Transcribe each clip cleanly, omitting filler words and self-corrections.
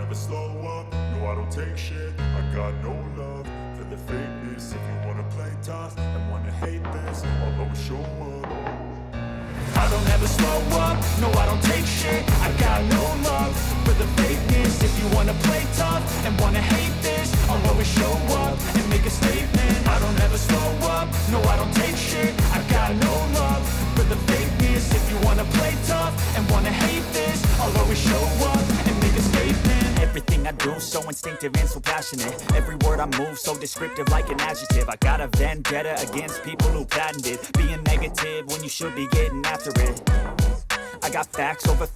never slow up, no I don't take shit. I got no love for the fakeness. If you wanna play tough and wanna hate this, I'll always show up. I don't ever slow up, no I don't take shit. I got no love for the fakeness. If you wanna play tough and wanna hate this, I'll always show up and make a statement. I don't ever slow up, no I don't take shit. I got no love for the fakeness. If you wanna play tough and wanna hate this, I'll always show up and make a statement. Everything I do so instinctive and so passionate. Every word I move so descriptive like an adjective. I got a vendetta against people who patented being negative when you should be getting after it. I got facts over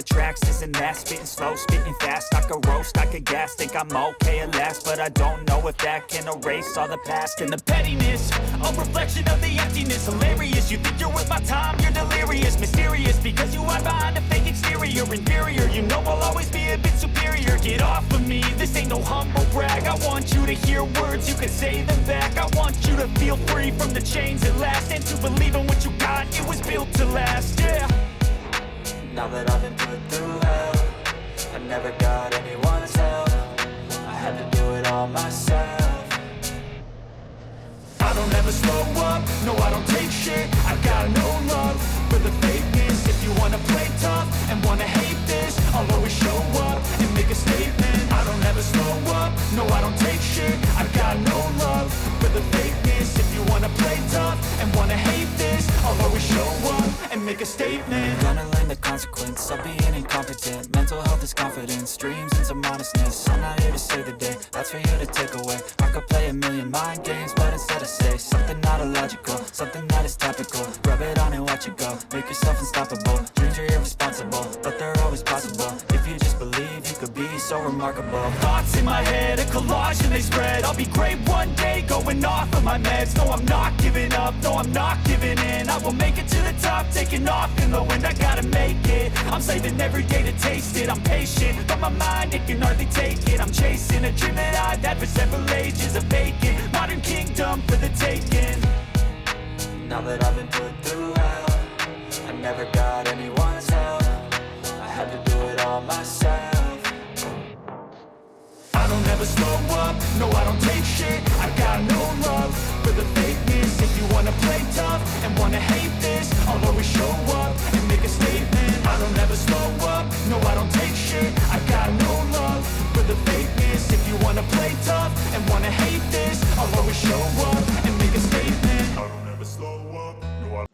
tracks, this and that. Spitting slow, spitting fast, I could roast, I could gas. Think I'm okay at last, but I don't know if that can erase all the past. And the pettiness, a reflection of the emptiness. Hilarious, you think you're worth my time, you're delirious. Mysterious, because you hide behind a fake exterior. Inferior, you know I'll always be a bit superior. Get off of me, this ain't no humble brag. I want you to hear words, you can say them back. I want you to feel free from the chains at last, and to believe in what you got, it was built to last, yeah. Now that I've been put through hell, I never got anyone's help. I had to do it all myself. I don't ever slow up, no I don't take shit. I got no love for the fakeness. If you wanna play tough and wanna hate this, I'll always show up and make a statement. I don't ever slow up, no I don't take shit. I got no love for the fakeness. If you wanna play tough and wanna hate this, I'll always show up and make a statement. Gonna learn the consequence of being incompetent. Mental health is confidence, dreams and some honestness. I'm not here to save the day, that's for you to take away. I could play a million mind games, but instead I say something not illogical, something that is topical. Rub it on and watch it go, make yourself unstoppable. Dreams are irresponsible, but they're always possible. If you just believe, you could be so remarkable. Thoughts in my head, a collage and they spread. I'll be great one day, going off of my meds. No, I'm not giving up, no, I'm not giving in. I will make it to the top, taking off in the wind. I gotta make it, I'm saving every day to taste it. I'm patient, but my mind, it can hardly take it. I'm chasing a dream that I've had for several ages. A vacant, modern kingdom for the taking. Now that I've been put through hell, I never got anyone's help. I had to do it all myself. I don't ever slow up, no I don't take shit. I got no love for the fakeness. If you wanna play tough and wanna hate this, I'll always show up and make a statement. I don't ever slow up, no I don't take shit. I got no love for the fakeness. If you wanna play tough and wanna hate this, I'll always show up and make a statement. I don't ever slow up, no I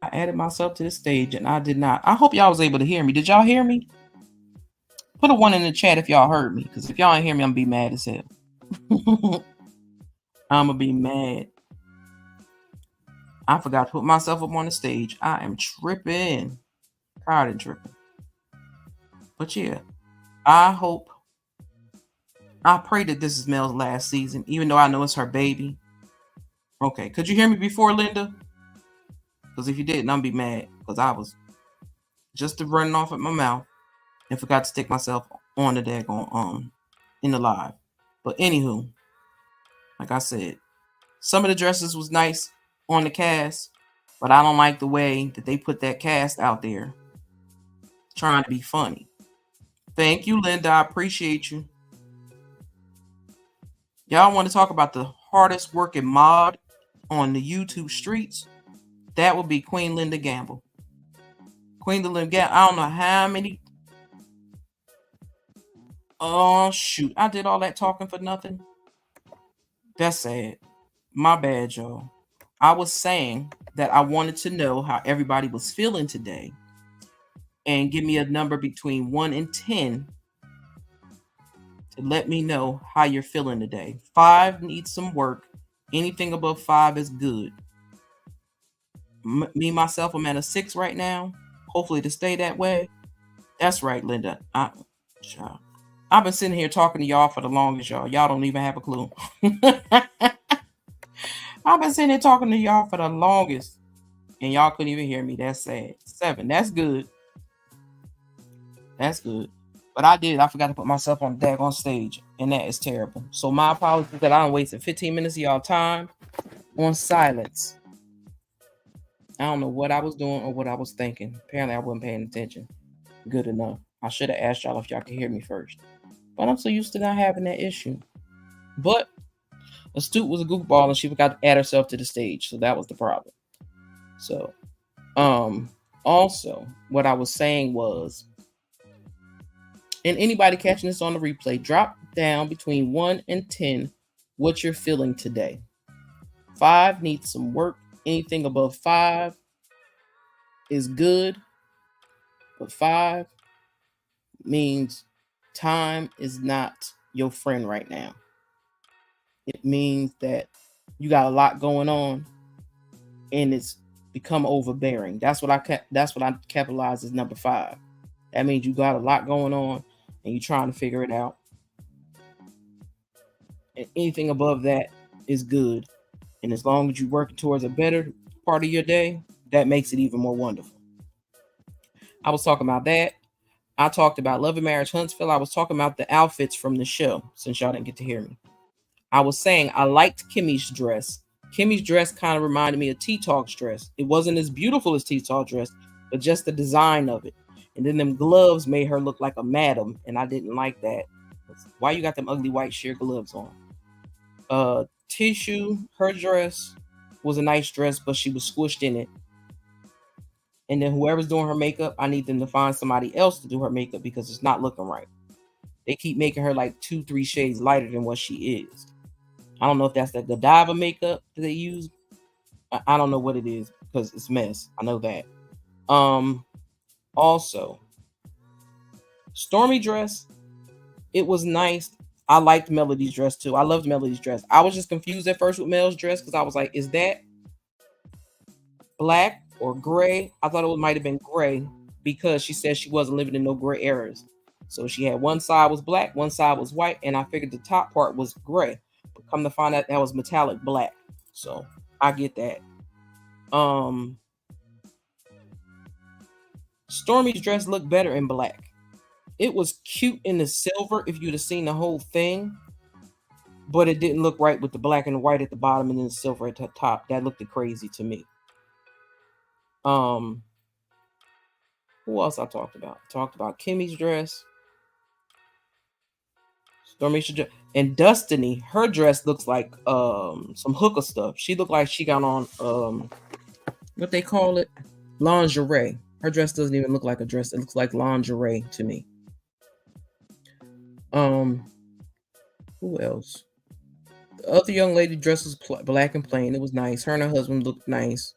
I added myself to the stage and I did not. I hope y'all was able to hear me. Did y'all hear me? Put a one in the chat if y'all heard me. Because if y'all ain't hear me, I'm going to be mad as hell. I'm going to be mad. I forgot to put myself up on the stage. I am tripping. Tired of tripping. But yeah, I pray that this is Mel's last season, even though I know it's her baby. Okay, could you hear me before, Linda? Because if you didn't, I'm be mad. Because I was just running off at my mouth and forgot to stick myself on the daggone in the live. But anywho, like I said, some of the dresses was nice on the cast, but I don't like the way that they put that cast out there trying to be funny. Thank you, Linda. I appreciate you. Y'all want to talk about the hardest working mod on the YouTube streets? That would be Queen Linda Gamble. Queen Linda Gamble, I don't know how many. Oh, shoot. I did all that talking for nothing. That's sad. My bad, y'all. I was saying that I wanted to know how everybody was feeling today and give me a number between 1 and 10 to let me know how you're feeling today. 5 needs some work. Anything above 5 is good. Me, myself, I'm at a 6 right now. Hopefully to stay that way. That's right, Linda. I've been sitting here talking to y'all for the longest, y'all. Y'all don't even have a clue. I've been sitting here talking to y'all for the longest, and y'all couldn't even hear me. That's sad. 7. That's good. That's good. But I forgot to put myself on the daggone stage, and that is terrible. So my apologies that I wasted 15 minutes of y'all time on silence. I don't know what I was doing or what I was thinking. Apparently, I wasn't paying attention good enough. I should have asked y'all if y'all could hear me first. But I'm so used to not having that issue. But Astute was a goofball and she forgot to add herself to the stage. So that was the problem. So, also, what I was saying was, and anybody catching this on the replay, drop down between 1 and 10 what you're feeling today. 5 needs some work. Anything above 5 is good. But 5 means time is not your friend right now. It means that you got a lot going on and it's become overbearing. That's what I capitalize as number 5. That means you got a lot going on and you're trying to figure it out. And anything above that is good. And as long as you're working towards a better part of your day, that makes it even more wonderful. I was talking about that. I talked about Love and Marriage Huntsville. I was talking about the outfits from the show, since y'all didn't get to hear me. I was saying I liked Kimmy's dress. Kimmy's dress kind of reminded me of T-Talk's dress. It wasn't as beautiful as T-Talk's dress, but just the design of it. And then them gloves made her look like a madam, and I didn't like that. Why you got them ugly white sheer gloves on? Tissue, her dress was a nice dress, but she was squished in it. And then whoever's doing her makeup, I need them to find somebody else to do her makeup because it's not looking right. They keep making her like 2-3 shades lighter than what she is. I don't know if that's the Godiva makeup that they use. I don't know what it is because it's mess. I know that. Also, Stormy dress, it was nice. I liked Melody's dress too. I loved Melody's dress. I was just confused at first with Mel's dress because I was like, is that black or gray? I thought it might have been gray because she said she wasn't living in no gray areas. So she had one side was black, one side was white, and I figured the top part was gray. But come to find out that was metallic black. So I get that. Stormy's dress looked better in black. It was cute in the silver if you'd have seen the whole thing, but it didn't look right with the black and white at the bottom and then the silver at the top. That looked crazy to me. Who else I talked about? I talked about Kimmy's dress. Stormy's dress. And Destiny, her dress looks like some hooker stuff. She looked like she got on what they call it? Lingerie. Her dress doesn't even look like a dress. It looks like lingerie to me. Who else? The other young lady dress was black and plain. It was nice. Her and her husband looked nice.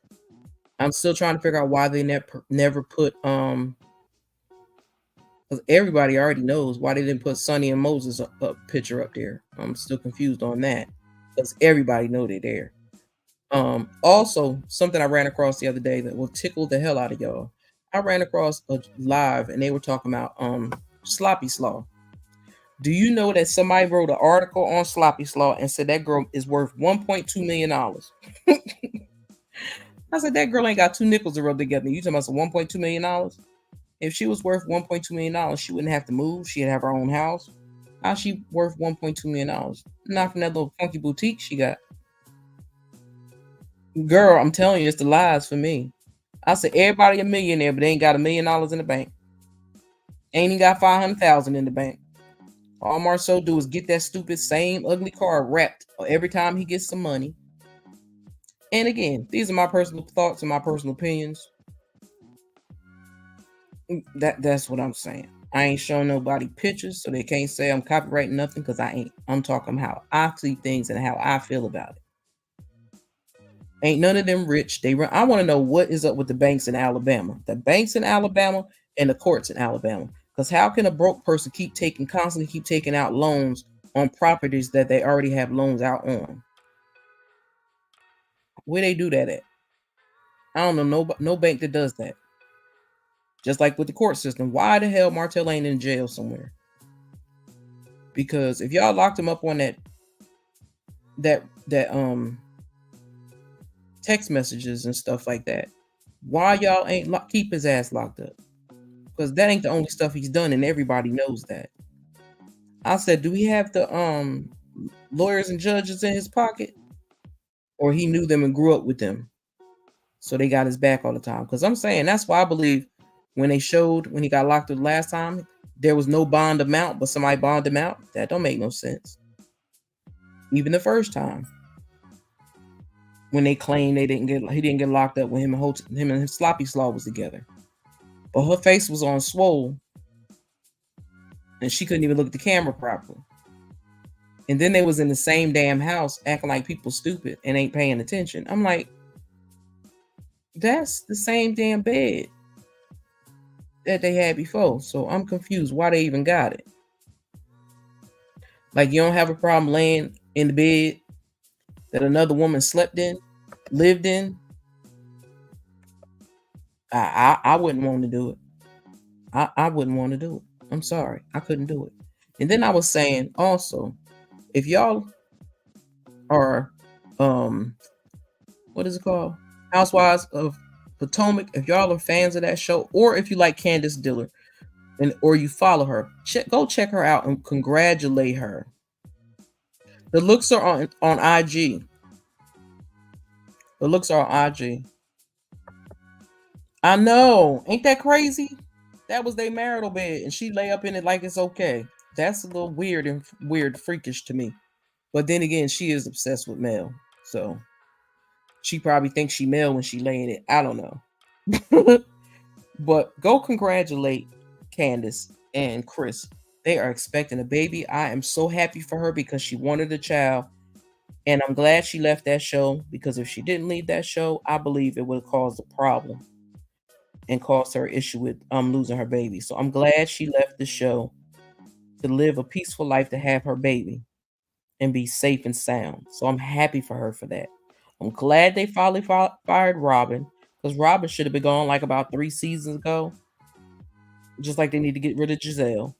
I'm still trying to figure out why they never put because everybody already knows why they didn't put Sonny and Moses a picture up there. I'm still confused on that because everybody know they're there. Also, something I ran across the other day that will tickle the hell out of y'all. I ran across a live and they were talking about Sloppy Slaw. Do you know that somebody wrote an article on Sloppy Slaw and said that girl is worth $1.2 million? I said that girl ain't got two nickels to rub together. You talking about some $1.2 million? If she was worth $1.2 million, she wouldn't have to move. She'd have her own house. How's she worth $1.2 million? Not from that little funky boutique she got. Girl, I'm telling you, it's the lies for me. I said everybody a millionaire, but they ain't got $1 million in the bank. Ain't even got 500,000 in the bank. All Marceau do is get that stupid same ugly car wrapped every time he gets some money. And again, these are my personal thoughts and my personal opinions. That's what I'm saying. I ain't showing nobody pictures, so they can't say I'm copyrighting nothing because I ain't. I'm talking how I see things and how I feel about it. Ain't none of them rich. They run. I want to know what is up with the banks in Alabama, and the courts in Alabama. Because how can a broke person constantly keep taking out loans on properties that they already have loans out on? Where they do that at? I don't know no bank that does that. Just like with the court system, why the hell Martell ain't in jail somewhere? Because if y'all locked him up on that text messages and stuff like that, why y'all ain't keep his ass locked up? Because that ain't the only stuff he's done, and everybody knows that. I said, do he have the lawyers and judges in his pocket, or he knew them and grew up with them, so they got his back all the time? Because I'm saying that's why I believe when he got locked up the last time, there was no bond amount, but somebody bonded him out. That don't make no sense. Even the first time, when they claimed he didn't get locked up when him and Sloppy Slaw was together, but her face was on swole, and she couldn't even look at the camera properly. And then they was in the same damn house acting like people stupid and ain't paying attention. I'm like, that's the same damn bed that they had before. So I'm confused why they even got it. Like, you don't have a problem laying in the bed that another woman lived in. I wouldn't want to do it. I wouldn't want to do it. I'm sorry. I couldn't do it. And then I was saying also, if y'all are what is it called? Housewives of Potomac, if y'all are fans of that show, or if you like Candace Diller or you follow her, go check her out and congratulate her. The looks are on IG. The looks are on IG. I know. Ain't that crazy? That was their marital bed, and she lay up in it like it's okay. That's a little weird, freakish to me. But then again, she is obsessed with Mel, so she probably thinks she Mel when she lay in it. I don't know. But go congratulate Candace and Chris. They are expecting a baby. I am so happy for her because she wanted a child. And I'm glad she left that show, because if she didn't leave that show, I believe it would have caused a problem and caused her issue with losing her baby. So I'm glad she left the show to live a peaceful life, to have her baby and be safe and sound. So I'm happy for her for that. I'm glad they finally fired Robin, because Robin should have been gone like about 3 seasons ago. Just like they need to get rid of Giselle.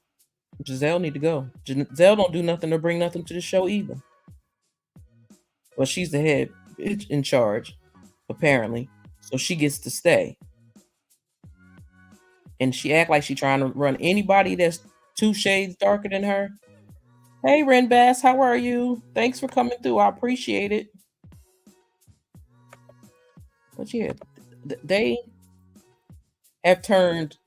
Giselle need to go. Giselle don't do nothing to bring nothing to the show either. But she's the head bitch in charge, apparently. So she gets to stay. And she act like she trying to run anybody that's 2 shades darker than her. Hey, Ren Bass, how are you? Thanks for coming through. I appreciate it. But yeah, they have turned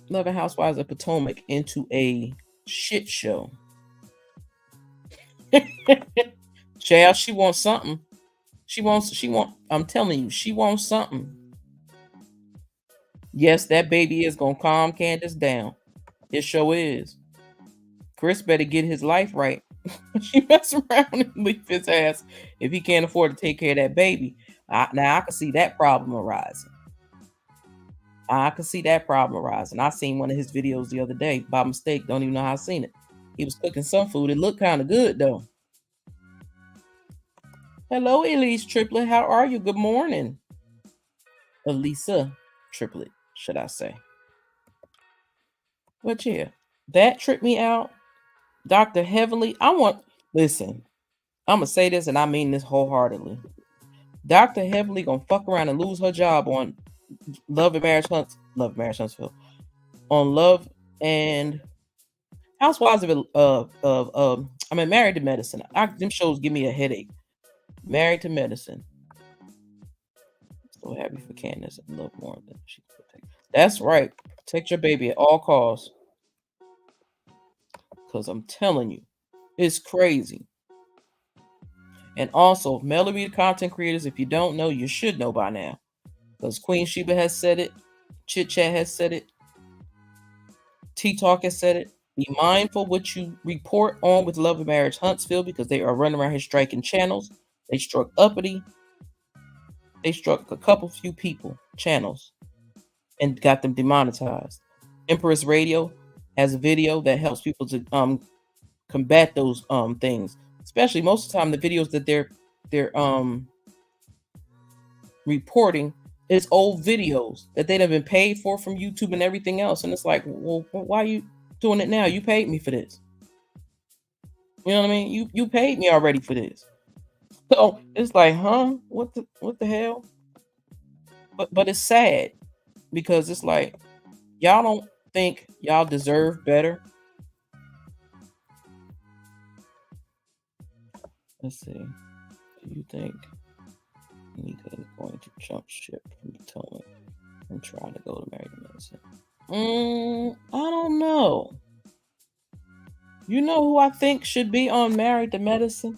Loving Housewives of Potomac into a shit show. Child, she wants something. I'm telling you, she wants something. Yes, that baby is gonna calm Candace down. It sure is. Chris better get his life right. She mess around and leave his ass if he can't afford to take care of that baby. Now I can see that problem arising. I can see that problem arising. I seen one of his videos the other day by mistake. Don't even know how I seen it. He was cooking some food. It looked kind of good though. Hello, Elise Triplet. How are you? Good morning. Elisa Triplet, should I say. But yeah, that tripped me out. Dr. Heavenly, listen, I'm going to say this and I mean this wholeheartedly. Dr. Heavenly going to fuck around and lose her job on Love and Marriage Huntsville. On Love and Housewives of Married to Medicine. Them shows give me a headache. Married to Medicine. So happy for Candace. I love more than she could take. That's right. Protect your baby at all costs. Because I'm telling you, it's crazy. And also, Melody the content creators, if you don't know, you should know by now. Because Queen Sheba has said it. Chit Chat has said it. T-Talk has said it. Be mindful what you report on with Love and Marriage Huntsville because they are running around here striking channels. They struck Uppity. They struck a few people, channels, and got them demonetized. Empress Radio has a video that helps people to combat those things. Especially most of the time, the videos that they're reporting is old videos that they'd have been paid for from YouTube and everything else. And it's like, well, why are you doing it now? You paid me for this. You know what I mean? You paid me already for this. So it's like, huh? What the hell? But it's sad because it's like y'all don't think y'all deserve better. Let's see. Do you think Nika is going to jump ship from Potomac and try to go to Married to Medicine? I don't know. You know who I think should be on Married to Medicine?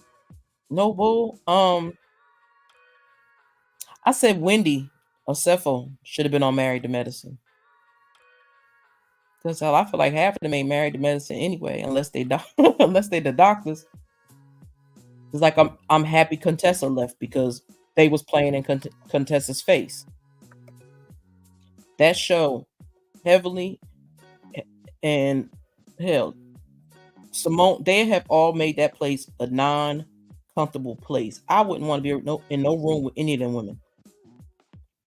No bull. I said Wendy Osefo should have been on Married to Medicine. Because hell, I feel like half of them ain't married to medicine anyway, unless they unless they the doctors. It's like I'm happy Contessa left because they was playing in Contessa's face. That show heavily and hell, Simone, they have all made that place a non-comfortable place. I wouldn't want to be in no room with any of them women.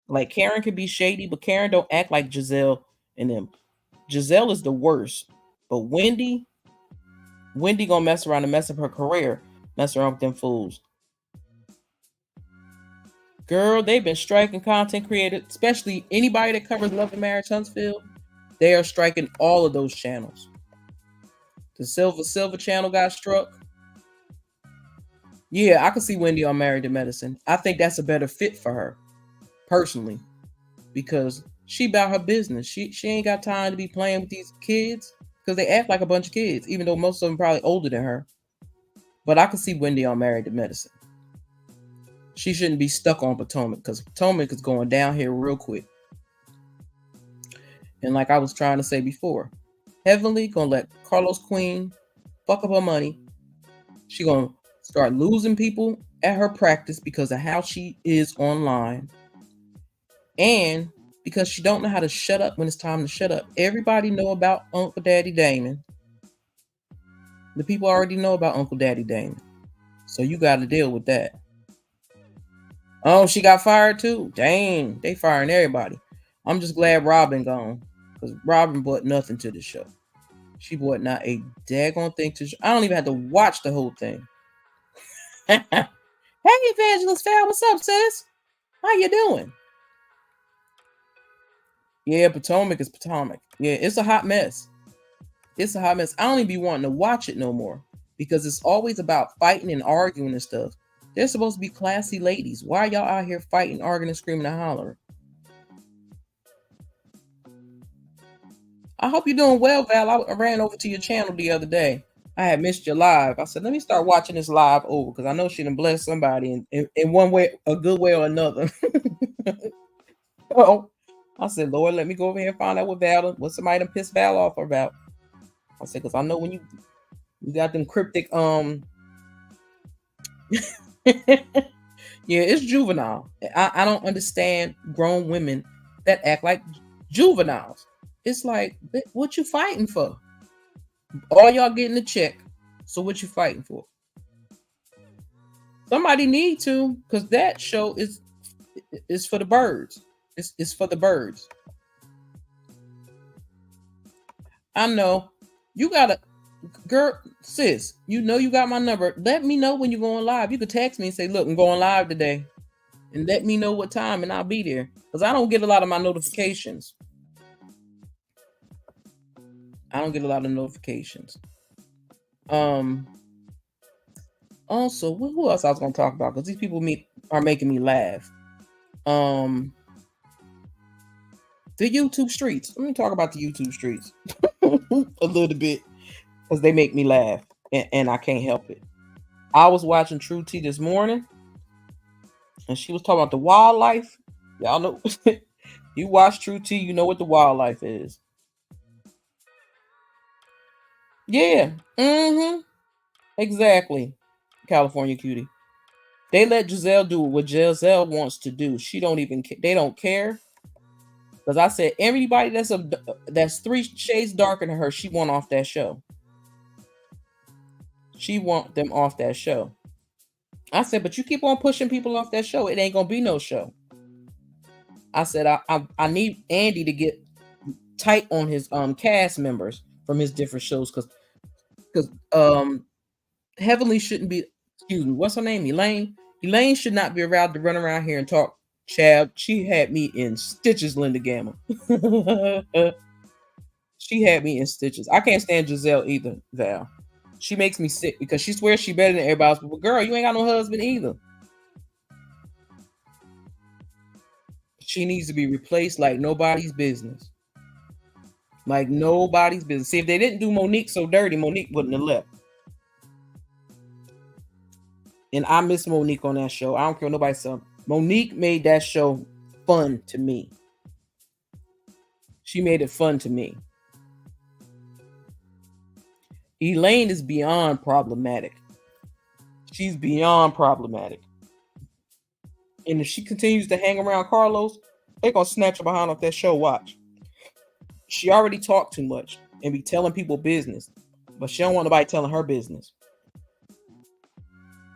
Like Karen could be shady, but Karen don't act like Giselle and them. Giselle is the worst, but Wendy gonna mess around and mess up her career, mess around with them fools. Girl, they've been striking content creators, especially anybody that covers Love and Marriage Huntsville. They are striking all of those channels. The Silver channel got struck. Yeah, I can see Wendy on Married to Medicine. I think that's a better fit for her, personally, because she about her business. She ain't got time to be playing with these kids because they act like a bunch of kids, even though most of them probably older than her. But I can see Wendy on Married to Medicine. She shouldn't be stuck on Potomac because Potomac is going down here real quick. And like I was trying to say before, Heavenly gonna let Carlos Queen fuck up her money. She gonna start losing people at her practice because of how she is online. And because she don't know how to shut up when it's time to shut up. Everybody know about Uncle Daddy Damon. The people already know about Uncle Daddy Damon. So you got to deal with that. Oh, she got fired too? Dang, they firing everybody. I'm just glad Robin gone. Because Robin brought nothing to the show. She brought not a daggone thing to the show. I don't even have to watch the whole thing. Hey, Evangelist Fal, what's up, sis? How you doing? Yeah, Potomac is Potomac. Yeah, it's a hot mess. It's a hot mess. I don't even be wanting to watch it no more because it's always about fighting and arguing and stuff. They're supposed to be classy ladies. Why are y'all out here fighting, arguing, and screaming and hollering? I hope you're doing well, Val. I ran over to your channel the other day. I had missed your live. I said, let me start watching this live over because I know she done blessed somebody in one way, a good way or another. So I said, Lord, let me go over here and find out what somebody done pissed Val off about. I said, because I know when you got them cryptic Yeah, it's juvenile. I don't understand grown women that act like juveniles. It's like, what you fighting for? All y'all getting a check. So what you fighting for? Somebody need to, because that show is for the birds. It's for the birds. I know. You gotta, girl, sis, you know you got my number. Let me know when you're going live. You could text me and say, look, I'm going live today. And let me know what time and I'll be there. Because I don't get a lot of my notifications. I don't get a lot of notifications. Also, who else I was gonna talk about? Because these people are making me laugh. The YouTube streets. Let me talk about the YouTube streets a little bit because they make me laugh and I can't help it. I was watching True T this morning and she was talking about the wildlife. Y'all know, you watch True T, you know what the wildlife is. Yeah. Exactly. California cutie. They let Giselle do what Giselle wants to do. She don't even they don't care. Because I said everybody that's 3 shades darker than her, she want off that show. She want them off that show. I said, but you keep on pushing people off that show, it ain't gonna be no show. I said I need Andy to get tight on his cast members from his different shows because Heavenly shouldn't be, excuse me, what's her name? Elaine should not be allowed to run around here and talk. Chad, she had me in stitches, Linda Gamma. She had me in stitches. I can't stand Giselle either, Val. She makes me sick because she swears she better than everybody else. But girl, you ain't got no husband either. She needs to be replaced like nobody's business. Like nobody's business. See, if they didn't do Monique so dirty, Monique wouldn't have left. And I miss Monique on that show. I don't care what nobody said. Monique made that show fun to me. She made it fun to me. Elaine is beyond problematic. She's beyond problematic. And if she continues to hang around Carlos, they're going to snatch her behind off that show. Watch. She already talked too much and be telling people business. But she don't want nobody telling her business.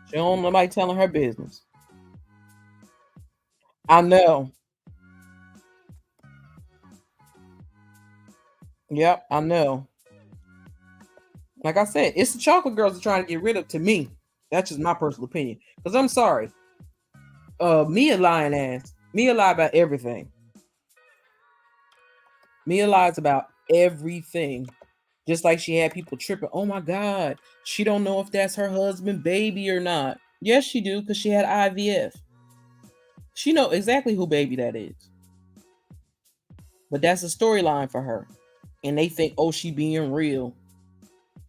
She don't want nobody telling her business. I know. Yep, I know. Like I said, it's the chocolate girls are trying to get rid of, to me. That's just my personal opinion. Because I'm sorry. Mia lying ass. Mia lie about everything. Mia lies about everything. Just like she had people tripping. Oh my God. She don't know if that's her husband baby or not. Yes, she do, because she had IVF. She know exactly who baby that is. But that's a storyline for her. And they think, oh, she being real.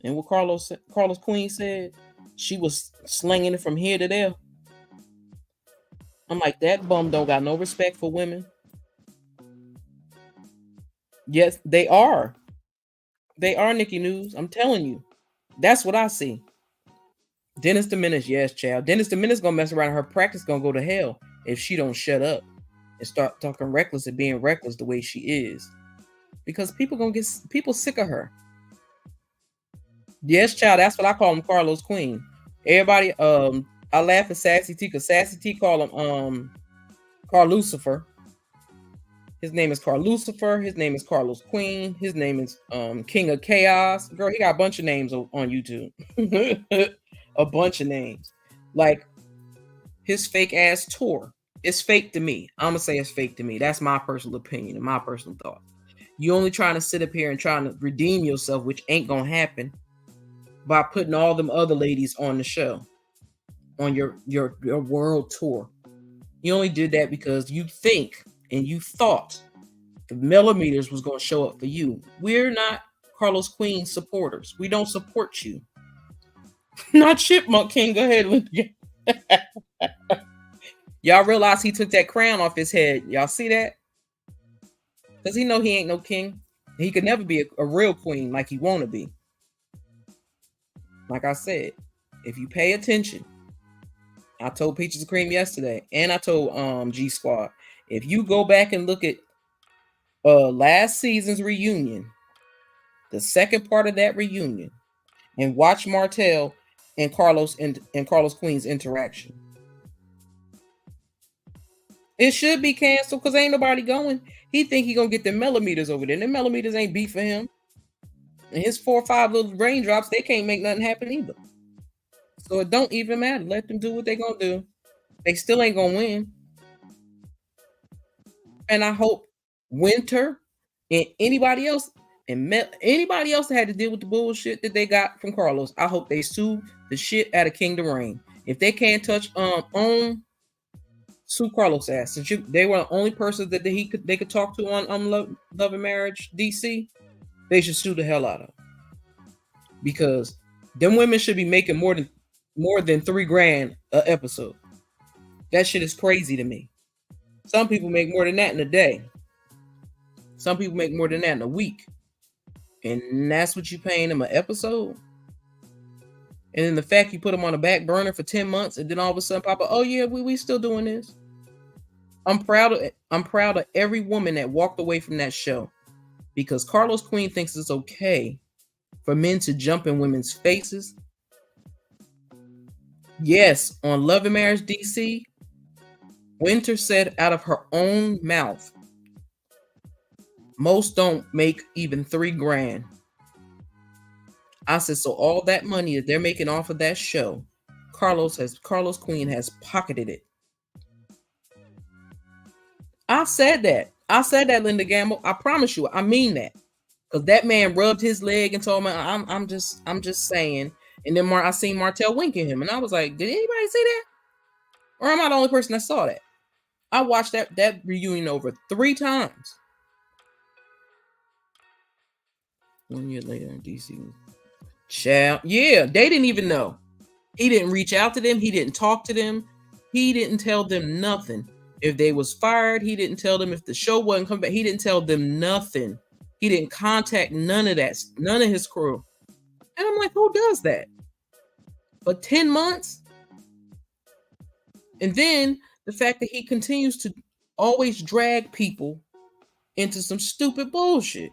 And what Carlos Queen said, she was slinging it from here to there. I'm like, that bum don't got no respect for women. Yes, they are. They are, Nikki News. I'm telling you. That's what I see. Dennis the Menace, yes, child. Dennis the Menace gonna mess around. Her practice gonna go to hell if she don't shut up and start talking reckless and being reckless the way she is. Because people gonna get people sick of her. Yes, child. That's what I call him, Carlos Queen. Everybody, I laugh at Sassy T because Sassy T call him Carl Lucifer. His name is Carl Lucifer. His name is Carlos Queen. His name is King of Chaos. Girl, he got a bunch of names on YouTube. A bunch of names. Like his fake ass tour. It's fake to me. I'm gonna say it's fake to me. That's my personal opinion and my personal thought. You only trying to sit up here and trying to redeem yourself, which ain't gonna happen, by putting all them other ladies on the show, on your world tour. You only did that because you think and you thought the millimeters was going to show up for you. We're not Carlos Queen supporters. We don't support you. Not Chipmunk King. Go ahead. Y'all realize he took that crown off his head. Y'all see that? Because he know he ain't no king. He could never be a real queen like he want to be. Like I said, if you pay attention, I told Peaches and Cream yesterday, and I told G Squad, if you go back and look at last season's reunion, the second part of that reunion, and watch Martell and Carlos Queen's interaction, it should be canceled because ain't nobody going. He think he gonna get the millimeters over there. The millimeters ain't beat for him. And his 4 or 5 little raindrops, they can't make nothing happen either. So it don't even matter. Let them do what they gonna do. They still ain't gonna win. And I hope Winter and anybody else anybody else that had to deal with the bullshit that they got from Carlos, I hope they sue the shit out of Kingdom Reign. If they can't touch sue Carlos ass, since they were the only person that they could talk to on Love and Marriage DC, they should sue the hell out of. Because them women should be making more than $3,000 a episode. That shit is crazy to me. Some people make more than that in a day. Some people make more than that in a week. And that's what you paying them an episode? And then the fact you put them on a back burner for 10 months and then all of a sudden pop up, oh yeah, we still doing this. I'm proud of every woman that walked away from that show, because Carlos Queen thinks it's okay for men to jump in women's faces. Yes, on Love and Marriage DC, Winter said out of her own mouth, most don't make even $3,000. I said, so all that money that they're making off of that show, Carlos Queen has pocketed it. I said that, Linda Gamble. I promise you, I mean that. Because that man rubbed his leg and told me, I'm just saying. And then I seen Martell winking him, and I was like, did anybody see that? Or am I the only person that saw that? I watched that reunion over 3 times. 1 year later in DC. Child, yeah, they didn't even know. He didn't reach out to them. He didn't talk to them. He didn't tell them nothing. If they was fired, he didn't tell them. If the show wasn't coming back, he didn't tell them nothing. He didn't contact none of that, none of his crew. And I'm like, who does that? For 10 months? And then the fact that he continues to always drag people into some stupid bullshit.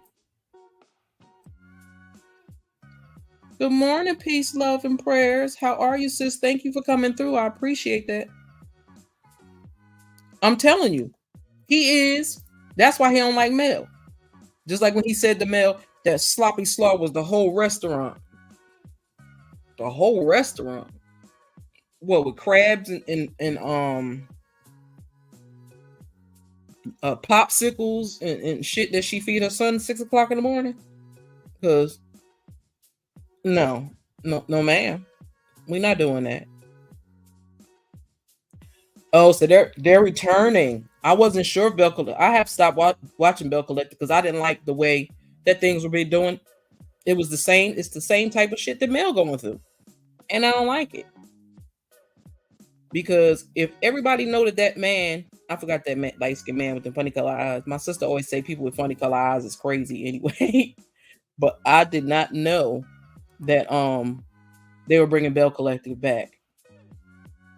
Good morning, peace, love, and prayers. How are you, sis? Thank you for coming through. I appreciate that. I'm telling you, he is. That's why he don't like Mel. Just like when he said to Mel that sloppy slaw was the whole restaurant. The whole restaurant. What, with crabs and popsicles and shit that she feed her son at 6 o'clock in the morning? Because no, ma'am. We're not doing that. Oh, so they're returning. I wasn't sure if Bell Collector. I have stopped watching Bell Collector because I didn't like the way that things were being doing. It was the same. It's the same type of shit that Mel going through, and I don't like it. Because if everybody know that man, I forgot that man, light-skinned man with the funny color eyes. My sister always say people with funny color eyes is crazy anyway. But I did not know that they were bringing Bell Collective back.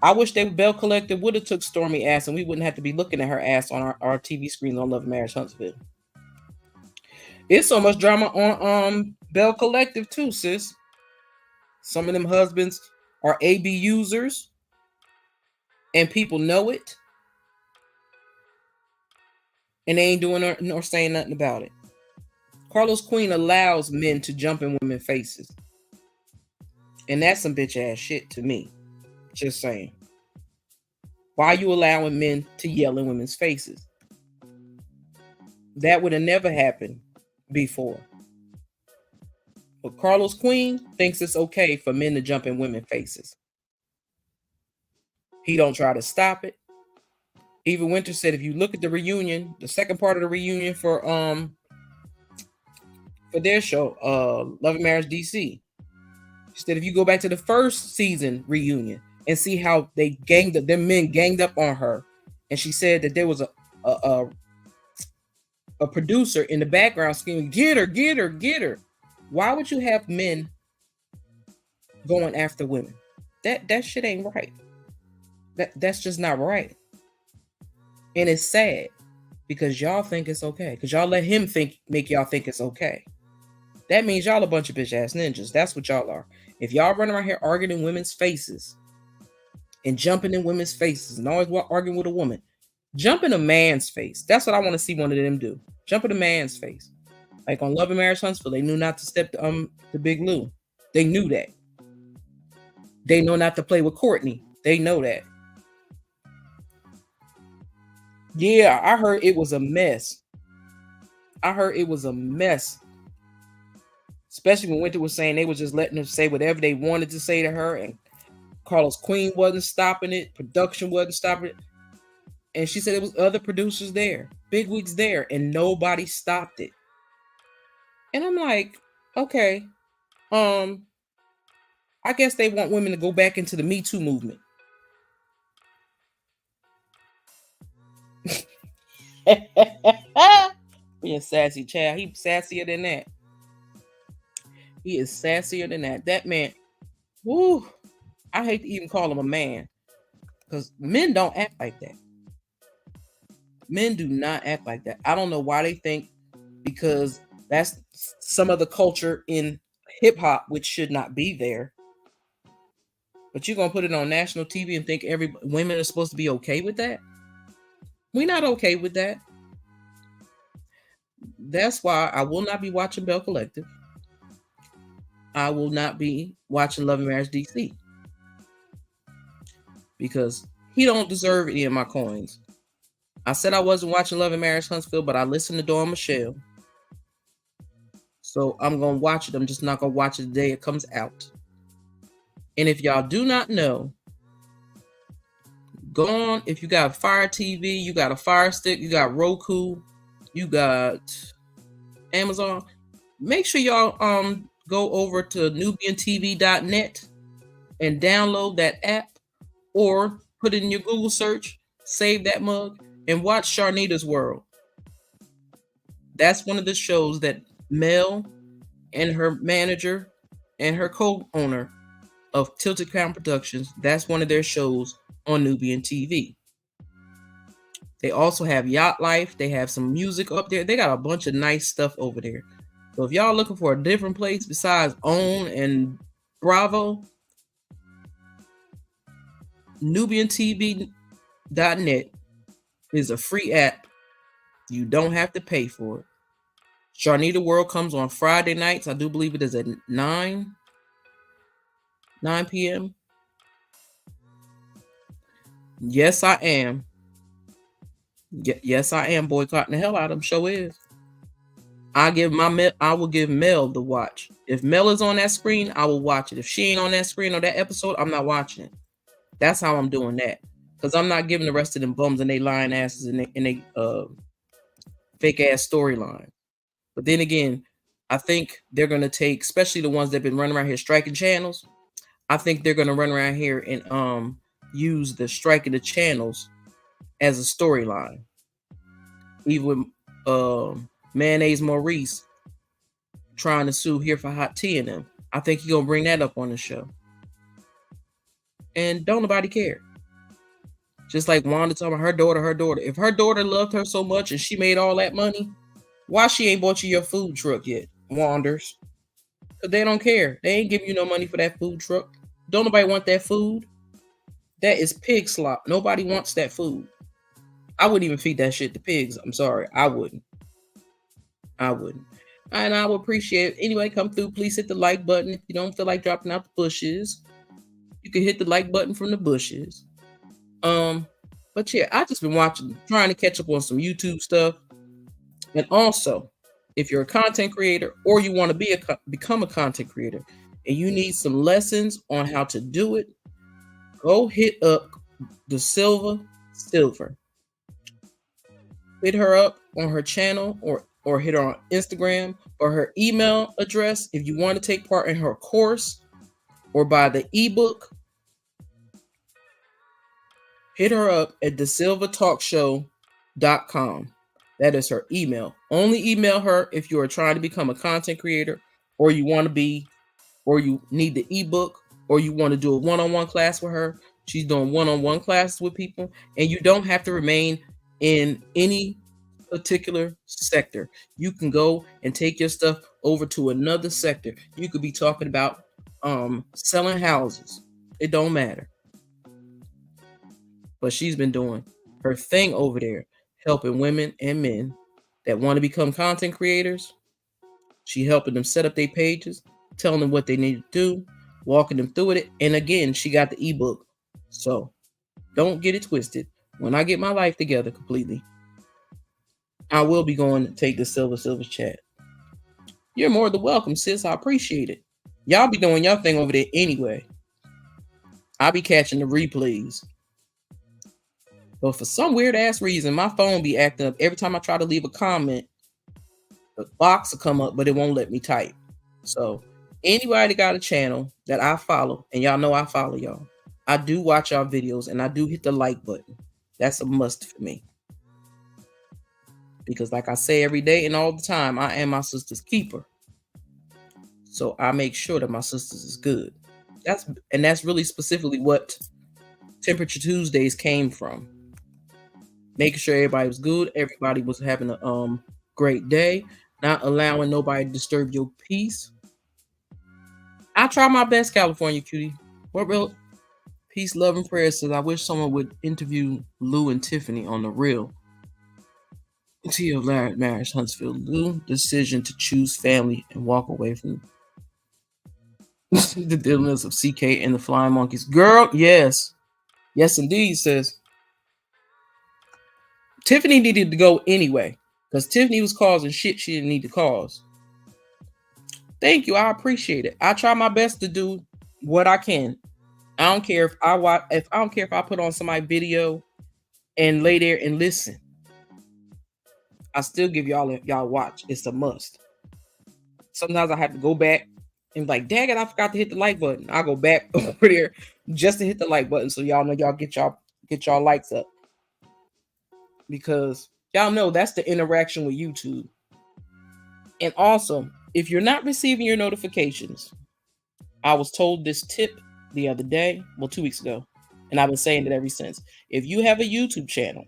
I wish Bell Collective would have took Stormy ass and we wouldn't have to be looking at her ass on our TV screens on Love and Marriage Huntsville. It's so much drama on Bell Collective too, sis. Some of them husbands are AB users and people know it. And they ain't doing nor saying nothing about it. Carlos Queen allows men to jump in women's faces. And that's some bitch ass shit to me. Just saying. Why are you allowing men to yell in women's faces? That would have never happened before. But Carlos Queen thinks it's okay for men to jump in women's faces. He don't try to stop it. Even Winter said if you look at the reunion, the second part of the reunion for their show, Love and Marriage DC, she said if you go back to the first season reunion and see how them men ganged up on her, and she said that there was a producer in the background screaming, "Get her, get her, get her." Why would you have men going after women? That shit ain't right. That's just not right. And it's sad because y'all think it's okay. Because y'all let him make y'all think it's okay. That means y'all a bunch of bitch ass ninjas. That's what y'all are. If y'all run around here arguing in women's faces and jumping in women's faces and always arguing with a woman, jump in a man's face. That's what I want to see one of them do. Jump in a man's face. Like on Love and Marriage Huntsville, they knew not to step to Big Lou. They knew that. They know not to play with Courtney. They know that. Yeah, I heard it was a mess. Especially when Winter was saying they was just letting them say whatever they wanted to say to her, and Carlos Queen wasn't stopping it. Production wasn't stopping it. And she said it was other producers there, big wigs there, and nobody stopped it. And I'm like, okay, I guess they want women to go back into the Me Too movement. Being sassy, child. He's sassier than that. He is sassier than that. That man, whoo, I hate to even call him a man, because men don't act like that. Men do not act like that. I don't know why they think, because that's some of the culture in hip hop, which should not be there. But you're gonna put it on national TV and think women are supposed to be okay with that? We're not okay with that. That's why I will not be watching Bell Collective. I will not be watching Love and Marriage DC, because he don't deserve any of my coins. I said I wasn't watching Love and Marriage Huntsville, but I listened to Dawn Michelle. So I'm going to watch it. I'm just not going to watch it the day it comes out. And if y'all do not know, go on. If you got Fire TV, you got a Fire Stick, you got Roku, you got Amazon, make sure y'all go over to nubiantv.net and download that app, or put it in your Google search, save that mug, and watch Sharnita's World. That's one of the shows that Mel and her manager and her co-owner of Tilted Crown Productions, that's one of their shows on Nubian TV. They also have Yacht Life. They have some music up there. They got a bunch of nice stuff over there. So if y'all looking for a different place besides OWN and Bravo, NubianTV.net is a free app. You don't have to pay for it. Sharnita World comes on Friday nights. I do believe it is at 9 p.m. Yes, I am. Yes, I am boycotting the hell out of them. Show is. I will give Mel the watch. If Mel is on that screen, I will watch it. If she ain't on that screen or that episode, I'm not watching it. That's how I'm doing that. Because I'm not giving the rest of them bums and they lying asses and they fake ass storyline. But then again, I think they're gonna take, especially the ones that have been running around here striking channels. I think they're gonna run around here and use the striking the channels as a storyline. Even with Mayonnaise Maurice trying to sue Here for Hot Tea and them. I think he's gonna bring that up on the show. And don't nobody care. Just like Wanda talking about her daughter. If her daughter loved her so much and she made all that money, why she ain't bought you your food truck yet, Wanders? Because they don't care. They ain't giving you no money for that food truck. Don't nobody want that food. That is pig slop. Nobody wants that food. I wouldn't even feed that shit to pigs. I'm sorry. I wouldn't. And I would appreciate it. Anyway, come through. Please hit the like button. If you don't feel like dropping out the bushes, you can hit the like button from the bushes. But yeah, I just been trying to catch up on some YouTube stuff. And also, if you're a content creator or you want to become a content creator and you need some lessons on how to do it, go hit up the Silver. Hit her up on her channel or hit her on Instagram or her email address if you want to take part in her course or buy the ebook. Hit her up at thesilvertalkshow.com. That is her email. Only email her if you are trying to become a content creator or you want to be, or you need the ebook, or you want to do a one-on-one class with her. She's doing one-on-one classes with people, and you don't have to remain in any particular sector. You can go and take your stuff over to another sector. You could be talking about selling houses. It don't matter. But she's been doing her thing over there, helping women and men that want to become content creators. She helping them set up their pages, telling them what they need to do, walking them through it. And again, she got the ebook. So don't get it twisted. When I get my life together completely, I will be going to take the Silver chat. You're more than welcome, sis. I appreciate it. Y'all be doing your thing over there anyway. I'll be catching the replays. But for some weird ass reason, my phone be acting up every time I try to leave a comment. The box will come up, but it won't let me type. So anybody got a channel that I follow, and y'all know I follow y'all, I do watch y'all videos and I do hit the like button. That's a must for me. Because like I say every day and all the time, I am my sister's keeper. So I make sure that my sister's is good. That's really specifically what Temperature Tuesdays came from. Making sure everybody was good, everybody was having a great day, not allowing nobody to disturb your peace. I try my best, California cutie. What real peace, love, and prayer says, I wish someone would interview Lou and Tiffany on the real. Tia marriage, Huntsville. Lou decision to choose family and walk away from the dealings of CK and the Flying Monkeys. Girl, yes. Yes, indeed, sis. Tiffany needed to go anyway, because Tiffany was causing shit she didn't need to cause. Thank you. I appreciate it. I try my best to do what I can. I don't care if I watch, I don't care if I put on somebody's video and lay there and listen. I still give y'all watch. It's a must. Sometimes I have to go back and like, dang it, I forgot to hit the like button. I go back over there just to hit the like button so y'all know y'all get y'all likes up. Because y'all know that's the interaction with YouTube. And also, if you're not receiving your notifications, I was told this tip the other day, well, 2 weeks ago, and I've been saying it ever since. If you have a YouTube channel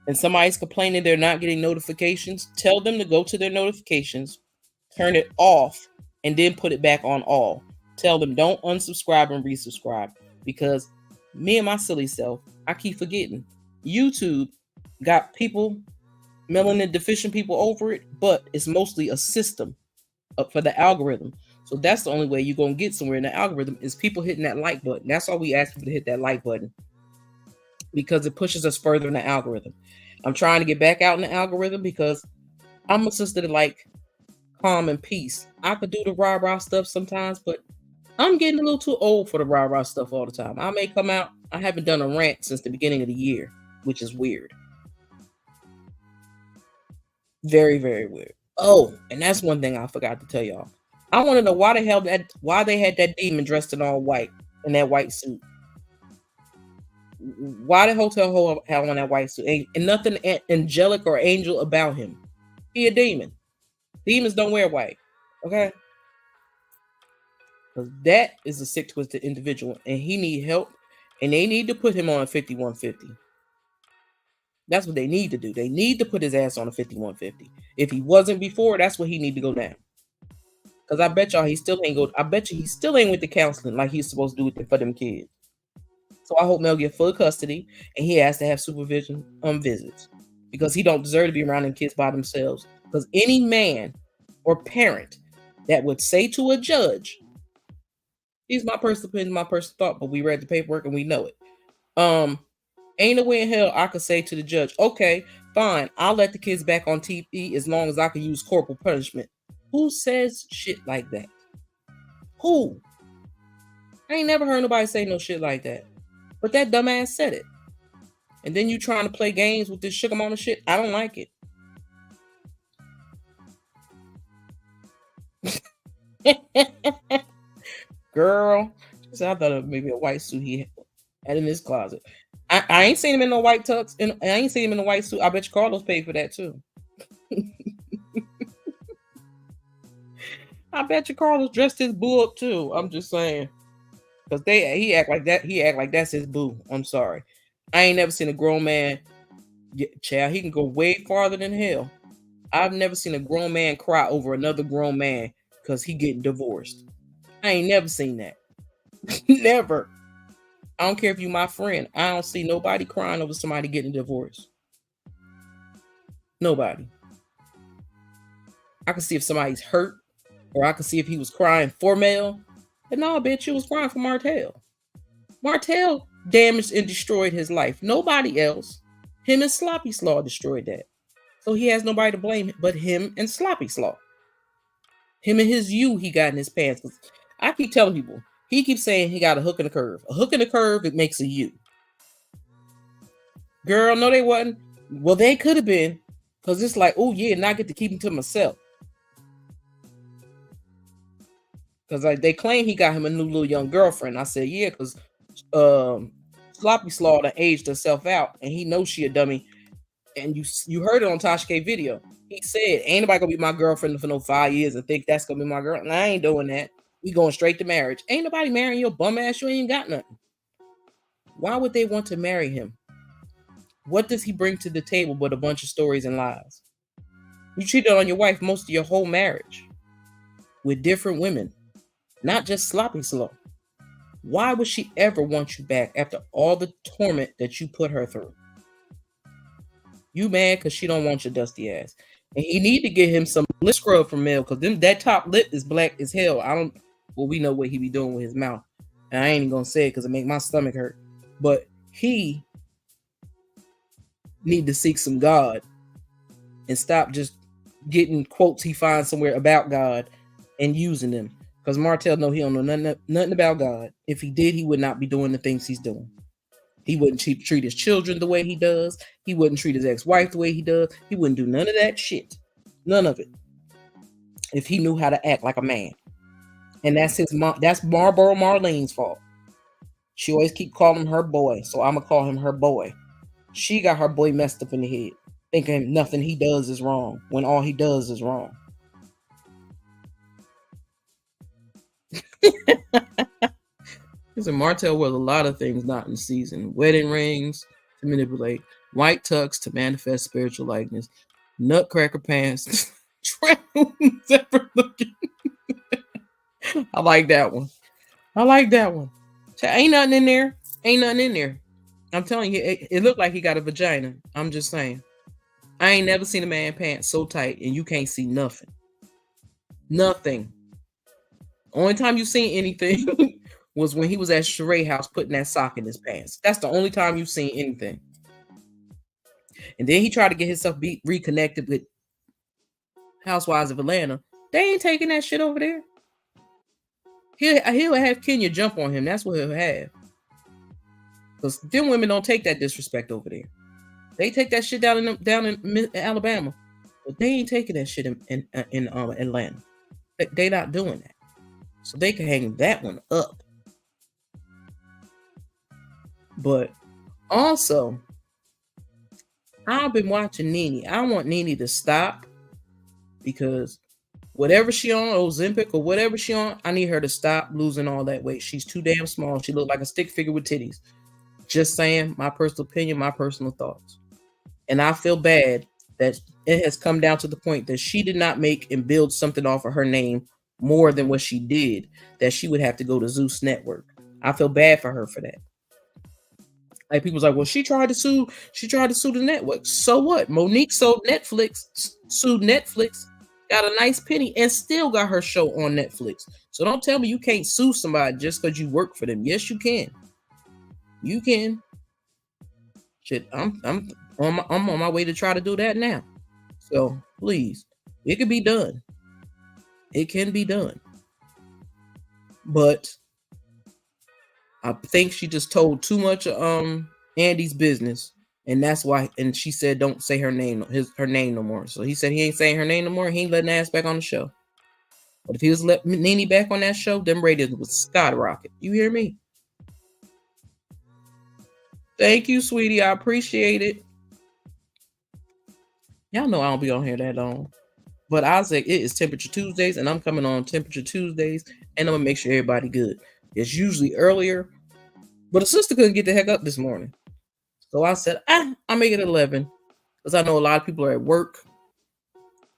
and somebody's complaining they're not getting notifications, tell them to go to their notifications, turn it off, and then put it back on all. Tell them don't unsubscribe and resubscribe, because me and my silly self, I keep forgetting. YouTube got people, melanin deficient people over it, but it's mostly a system for the algorithm. So that's the only way you're going to get somewhere in the algorithm is people hitting that like button. That's all we ask people to hit that like button, because it pushes us further in the algorithm. I'm trying to get back out in the algorithm because I'm a sister that like calm and peace. I could do the rah-rah stuff sometimes, but I'm getting a little too old for the rah-rah stuff all the time. I may come out, I haven't done a rant since the beginning of the year, which is weird. Very, very weird. Oh, and that's one thing I forgot to tell y'all. I want to know why they had that demon dressed in all white in that white suit. Why did Hotel have on that white suit? And nothing angelic or angel about him. He a demon. Demons don't wear white. Okay? Because that is a sick, twisted individual, and he need help, and they need to put him on a 5150. That's what they need to do. They need to put his ass on a 5150. If he wasn't before, that's what he need to go now. Because I bet y'all he still ain't with the counseling like he's supposed to do for them kids. So I hope Mel get full custody and he has to have supervision on visits, because he don't deserve to be around them kids by themselves. Because any man or parent that would say to a judge, he's my personal opinion, my personal thought, but we read the paperwork and we know it. Ain't no way in hell I could say to the judge, okay, fine, I'll let the kids back on TV as long as I can use corporal punishment. Who says shit like that? Who? I ain't never heard nobody say no shit like that. But that dumbass said it. And then you trying to play games with this sugar mama shit? I don't like it. Girl, I thought it was maybe a white suit he had in his closet. I ain't seen him in no white tux, and I ain't seen him in a white suit. I bet you Carlos paid for that too. I bet you Carlos dressed his boo up too. I'm just saying. Because he act like that. He act like that's his boo. I'm sorry. I ain't never seen a grown man. Child, he can go way farther than hell. I've never seen a grown man cry over another grown man because he getting divorced. I ain't never seen that. Never. I don't care if you my friend. I don't see nobody crying over somebody getting divorced. Nobody. I can see if somebody's hurt, or I can see if he was crying for Mel. And no, bitch, you was crying for Martell. Martell damaged and destroyed his life. Nobody else. Him and Sloppy Slaw destroyed that. So he has nobody to blame but him and Sloppy Slaw. Him and his you he got in his pants. I keep telling people, he keeps saying he got a hook and a curve. A hook and a curve, it makes a you. Girl, no, they wasn't. Well, they could have been. Because it's like, oh yeah, now I get to keep him to myself. Because they claim he got him a new little young girlfriend. I said, yeah, because Sloppy Slaw done aged herself out, and he knows she a dummy. And you heard it on Tasha K video. He said, ain't nobody gonna be my girlfriend for no 5 years and think that's gonna be my girl. And I ain't doing that. We going straight to marriage. Ain't nobody marrying your bum ass. You ain't got nothing. Why would they want to marry him? What does he bring to the table but a bunch of stories and lies? You cheated on your wife most of your whole marriage with different women, not just Sloppy Slaw. Why would she ever want you back after all the torment that you put her through? You mad because she don't want your dusty ass. And he need to get him some lip scrub from Mel, because that top lip is black as hell. We know what he be doing with his mouth. And I ain't even gonna say it because it make my stomach hurt. But he need to seek some God and stop just getting quotes he finds somewhere about God and using them. Because Martell know he don't know nothing about God. If he did, he would not be doing the things he's doing. He wouldn't treat his children the way he does. He wouldn't treat his ex-wife the way he does. He wouldn't do none of that shit. None of it. If he knew how to act like a man. And that's his mom. That's Marlboro Marlene's fault. She always keep calling him her boy. So I'm going to call him her boy. She got her boy messed up in the head. Thinking nothing he does is wrong. When all he does is wrong. Listen, Martell wears a lot of things not in season. Wedding rings to manipulate, white tux to manifest spiritual likeness, nutcracker pants, ever looking. I like that one. Ain't nothing in there. I'm telling you, it looked like he got a vagina. I'm just saying. I ain't never seen a man pants so tight and you can't see nothing. Nothing. Only time you seen anything was when he was at Sheree house putting that sock in his pants. That's the only time you've seen anything. And then he tried to get himself reconnected with Housewives of Atlanta. They ain't taking that shit over there. He'll have Kenya jump on him. That's what he'll have. Because them women don't take that disrespect over there. They take that shit down in Alabama. But they ain't taking that shit in Atlanta. They not doing that. So they can hang that one up. But also, I've been watching Nene. I want Nene to stop because whatever she on, Ozempic or whatever she on, I need her to stop losing all that weight. She's too damn small. She look like a stick figure with titties. Just saying, my personal opinion, my personal thoughts. And I feel bad that it has come down to the point that she did not make and build something off of her name more than what she did, that she would have to go to Zeus Network. I feel bad for her for that. Like people's like, well, she tried to sue the network. So what? Monique sued Netflix, got a nice penny, and still got her show on Netflix. So don't tell me you can't sue somebody just because you work for them. Yes, you can. You can. Shit, I'm on my way to try to do that now. So please, it can be done. It can be done. But I think she just told too much Andy's business, and that's why. And she said, "Don't say her name no more." So he said he ain't saying her name no more. He ain't letting ass back on the show. But if he was let Nene back on that show, them ratings would skyrocket. You hear me? Thank you, sweetie. I appreciate it. Y'all know I don't be on here that long. But Isaac, it is Temperature Tuesdays, and I'm coming on Temperature Tuesdays, and I'm gonna make sure everybody good. It's usually earlier, but the sister couldn't get the heck up this morning. So I said, I'll make it 11 because I know a lot of people are at work.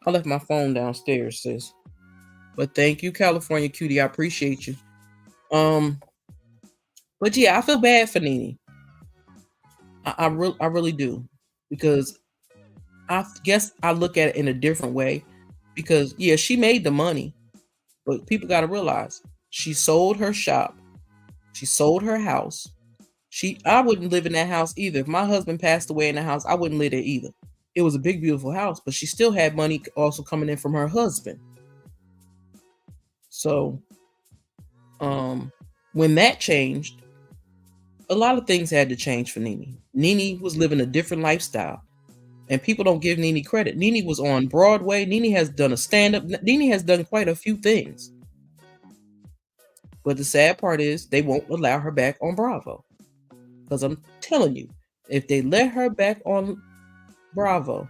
I left my phone downstairs, sis. But thank you, California cutie. I appreciate you. But yeah, I feel bad for Nene. I really do, because I guess I look at it in a different way. Because yeah, she made the money, but people got to realize she sold her shop, she sold her house. I wouldn't live in that house either. If my husband passed away in the house, I wouldn't live there either. It was a big, beautiful house, but she still had money also coming in from her husband. So, when that changed, a lot of things had to change for Nene. Nene was living a different lifestyle, and people don't give Nene credit. Nene was on Broadway. Nene has done a stand-up. Nene has done quite a few things. But the sad part is they won't allow her back on Bravo. Because I'm telling you, if they let her back on Bravo,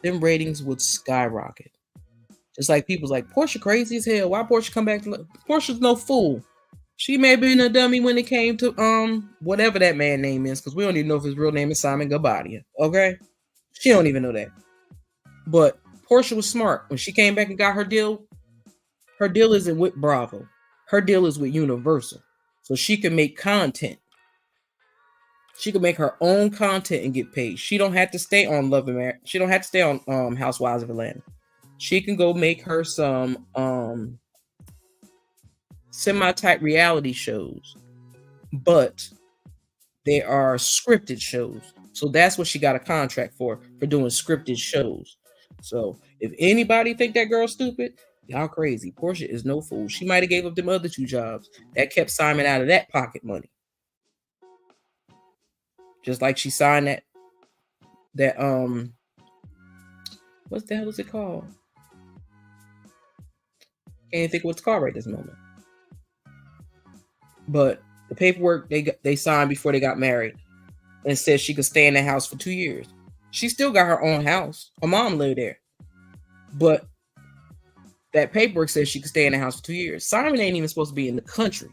them ratings would skyrocket. Just like people's like, Portia crazy as hell. Why Portia come back? Portia's no fool. She may have been a dummy when it came to whatever that man name is, because we don't even know if his real name is Simon Gabadia. Okay? She don't even know that. But Portia was smart. When she came back and got her deal isn't with Bravo. Her deal is with Universal. So she can make content. She can make her own content and get paid. She don't have to stay on Love and Marriage. She don't have to stay on Housewives of Atlanta. She can go make her some semi-type reality shows. But they are scripted shows. So that's what she got a contract for doing scripted shows. So if anybody think that girl's stupid, y'all crazy. Portia is no fool. She might have gave up them other 2 jobs that kept Simon out of that pocket money. Just like she signed that what the hell is it called? Can't think of what it's called right this moment. But the paperwork they signed before they got married, and said she could stay in the house for 2 years. She still got her own house. Her mom lived there. But that paperwork says she could stay in the house for 2 years. Simon ain't even supposed to be in the country.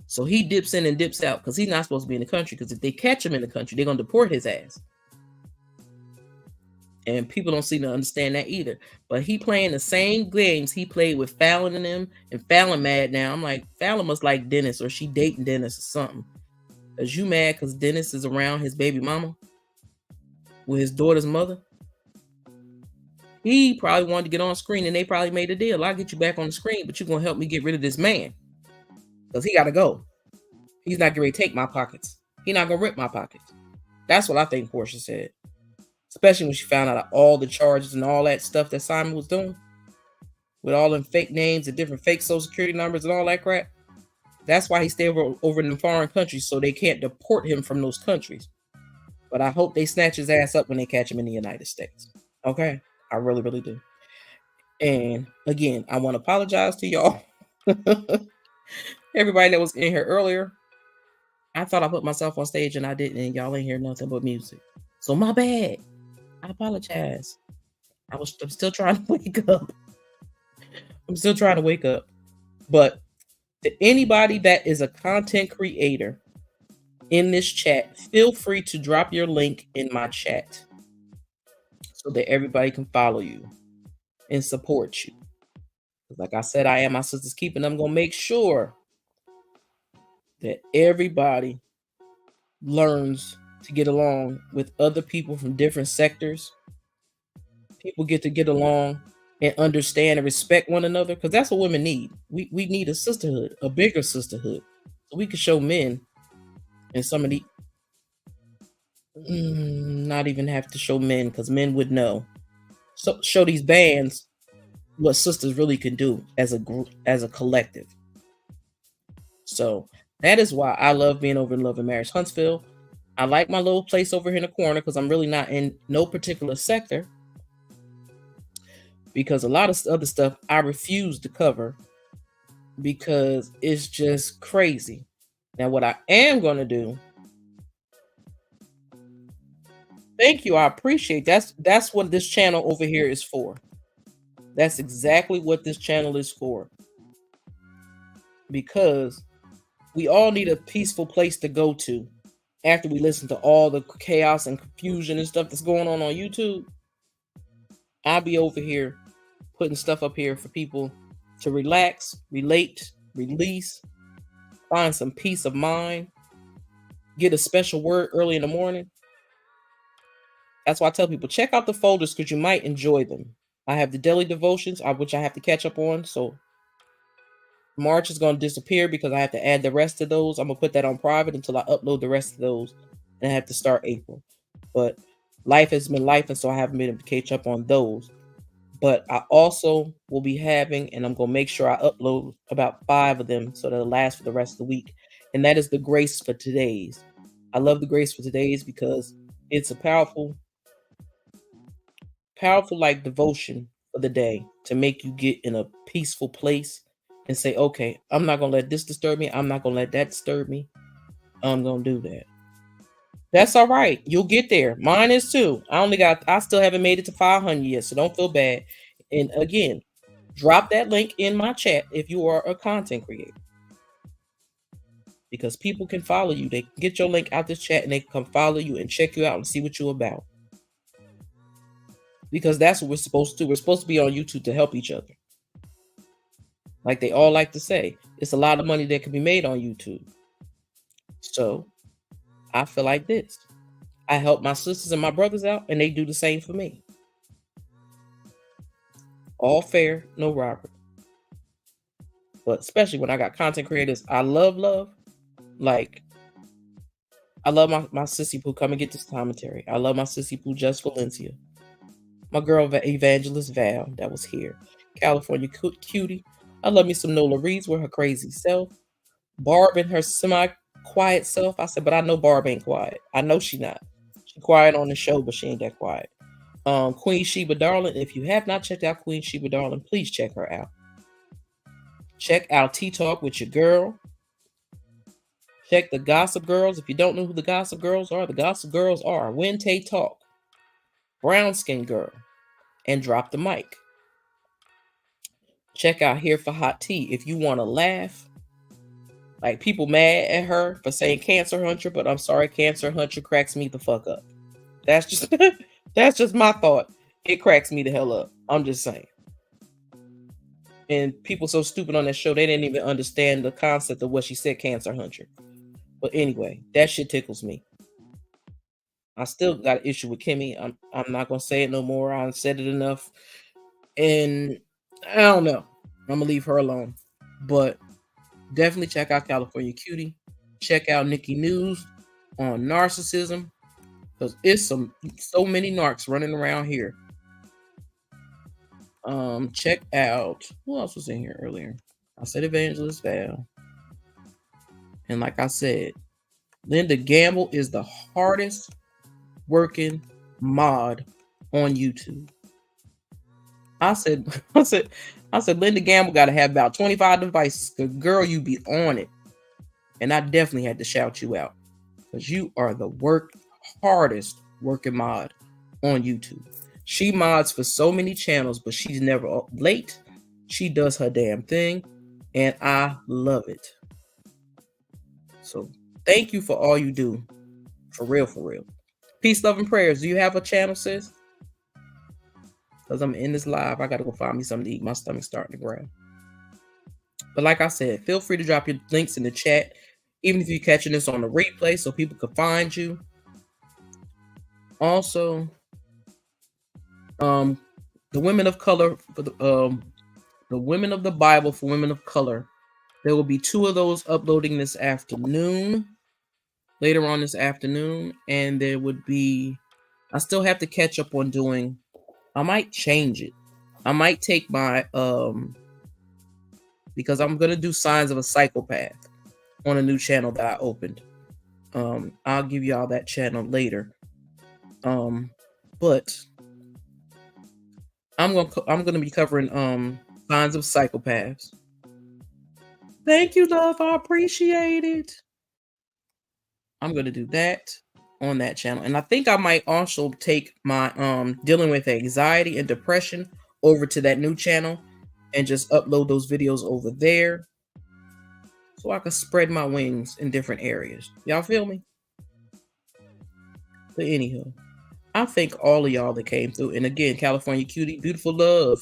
So he dips in and dips out because he's not supposed to be in the country, because if they catch him in the country, they're going to deport his ass. And people don't seem to understand that either. But he playing the same games he played with Fallon and them, and Fallon mad now. I'm like, Fallon must like Dennis, or she dating Dennis or something. Is you mad because Dennis is around his baby mama with his daughter's mother? He probably wanted to get on screen, and they probably made a deal. I'll get you back on the screen, but you're going to help me get rid of this man. Because he got to go. He's not going to take my pockets. He's not going to rip my pockets. That's what I think Portia said. Especially when she found out all the charges and all that stuff that Simon was doing. With all them fake names and different fake social security numbers and all that crap. That's why he stayed over in the foreign countries, so they can't deport him from those countries. But I hope they snatch his ass up when they catch him in the United States. Okay? I really, really do. And again, I want to apologize to y'all. Everybody that was in here earlier. I thought I put myself on stage and I didn't, and y'all ain't hear nothing but music. So my bad. I apologize. I'm still trying to wake up. I'm still trying to wake up. But to anybody that is a content creator in this chat, feel free to drop your link in my chat so that everybody can follow you and support you. Like I said, I am my sister's keeper, and I'm going to make sure that everybody learns to get along with other people from different sectors. People get to get along and understand and respect one another, because that's what women need. We need a sisterhood, a bigger sisterhood, so we can show men and some of the not even have to show men, because men would know. So show these bands what sisters really can do as a group, as a collective. So that is why I love being over in Love and Marriage Huntsville. I like my little place over here in the corner because I'm really not in no particular sector. Because a lot of other stuff I refuse to cover because it's just crazy. Now, what I am going to do, thank you, I appreciate that's what this channel over here is for. That's exactly what this channel is for. because we all need a peaceful place to go to after we listen to all the chaos and confusion and stuff that's going on YouTube. I'll be over here putting stuff up here for people to relax, relate, release, find some peace of mind, get a special word early in the morning. That's why I tell people, check out the folders because you might enjoy them. I have the daily devotions, which I have to catch up on. So March is going to disappear because I have to add the rest of those. I'm going to put that on private until I upload the rest of those. And I have to start April. But life has been life, and so I haven't been able to catch up on those. But I also will be having, and I'm going to make sure I upload about 5 of them so that it'll last for the rest of the week. And that is the Grace for Today's. I love the Grace for Today's because it's a powerful like devotion for the day to make you get in a peaceful place and say, okay, I'm not going to let this disturb me. I'm not going to let that disturb me. I'm going to do that. That's all right. You'll get there. Mine is too. I still haven't made it to 500 yet, so don't feel bad. And again, drop that link in my chat if you are a content creator. Because people can follow you. They can get your link out this chat and they can come follow you and check you out and see what you're about. Because that's what we're supposed to do. We're supposed to be on YouTube to help each other. Like they all like to say, it's a lot of money that can be made on YouTube. So I feel like this. I help my sisters and my brothers out, and they do the same for me. All fair, no robbery. But especially when I got content creators I love. Like, I love my sissy poo. Come and get this commentary. I love my sissy poo, Just Valencia. My girl Evangelist Val, that was here. California Cutie. I love me some Nola Reeves with her crazy self. Barb and her semi-quiet self. I said, but I know Barb ain't quiet. I know she not. She quiet on the show, but she ain't that quiet. Queen Sheba Darling. If you have not checked out Queen Sheba Darling, please check her out. Check out Tea Talk with your girl. Check the Gossip Girls. If you don't know who the Gossip Girls are When Tay Talk, Brown Skin Girl, and Drop the Mic. Check out Here for Hot Tea if you want to laugh. Like, people mad at her for saying Cancer Hunter, but I'm sorry, Cancer Hunter cracks me the fuck up. That's just my thought. It cracks me the hell up. I'm just saying. And people so stupid on that show, they didn't even understand the concept of what she said, Cancer Hunter. But anyway, that shit tickles me. I still got an issue with Kimmy. I'm not gonna say it no more. I said it enough. And I don't know. I'm gonna leave her alone. But definitely check out California Cutie. Check out Nikki News on narcissism. Because it's so many narcs running around here. Check out, who else was in here earlier? I said Evangelist Val. And like I said, Linda Gamble is the hardest working mod on YouTube. I said, Linda Gamble got to have about 25 devices. Cause girl, you be on it. And I definitely had to shout you out. Because you are the hardest working mod on YouTube. She mods for so many channels, but she's never late. She does her damn thing. And I love it. So thank you for all you do. For real, for real. Peace, love, and prayers. Do you have a channel, sis? Because I'm in this live. I got to go find me something to eat. My stomach's starting to growl. But like I said, feel free to drop your links in the chat. Even if you're catching this on the replay so people can find you. Also, the Women of Color, for the Women of the Bible for Women of Color. There will be 2 of those uploading this afternoon. Later on this afternoon. And there would be, I still have to catch up on doing, I might change it. I might take my, because I'm going to do Signs of a Psychopath on a new channel that I opened. I'll give y'all that channel later. But I'm gonna be covering Signs of Psychopaths. Thank you, love. I appreciate it. I'm gonna do that on that channel, and I think I might also take my dealing with anxiety and depression over to that new channel and just upload those videos over there. so I can spread my wings in different areas. Y'all feel me? But anyhow, I thank all of y'all that came through. And again, California Cutie, beautiful love.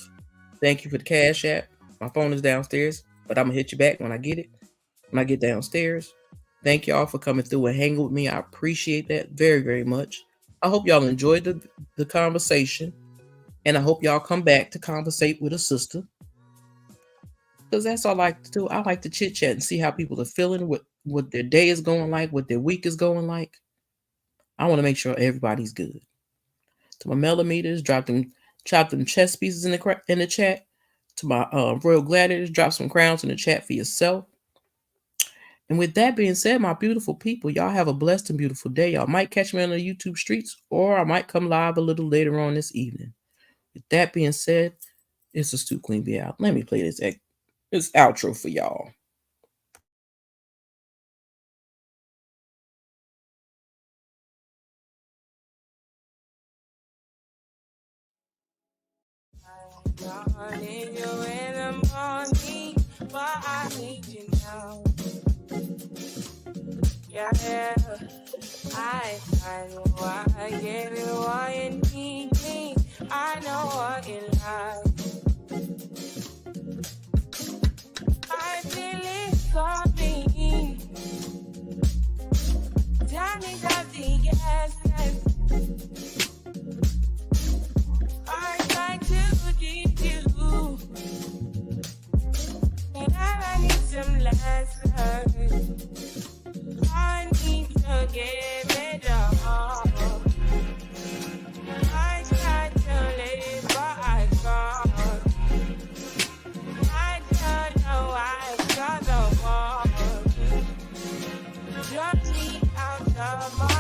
Thank you for the Cash App. My phone is downstairs, but I'm gonna hit you back when I get it. When I get downstairs. Thank y'all for coming through and hanging with me. I appreciate that very, very much. I hope y'all enjoyed the conversation. And I hope y'all come back to conversate with a sister. Because that's all I like to do. I like to chit chat and see how people are feeling, what their day is going like, what their week is going like. I want to make sure everybody's good. To my millimeters, chop them chess pieces in the chat. To my Royal Gladiators, drop some crowns in the chat for yourself. And with that being said, my beautiful people, y'all have a blessed and beautiful day. Y'all might catch me on the YouTube streets, or I might come live a little later on this evening. With that being said, it's a Stu Queen Bee out. Let me play this outro for y'all. I need you in the morning, but I need you now. Yeah, I know why I get it, why you need me. I know what you like. I feel it coming. Tell me that the yes. I try to teach you, but I need some lessons. I need to give it up. I try to live, but I can't. I don't know why I got the wall. Drop me out of my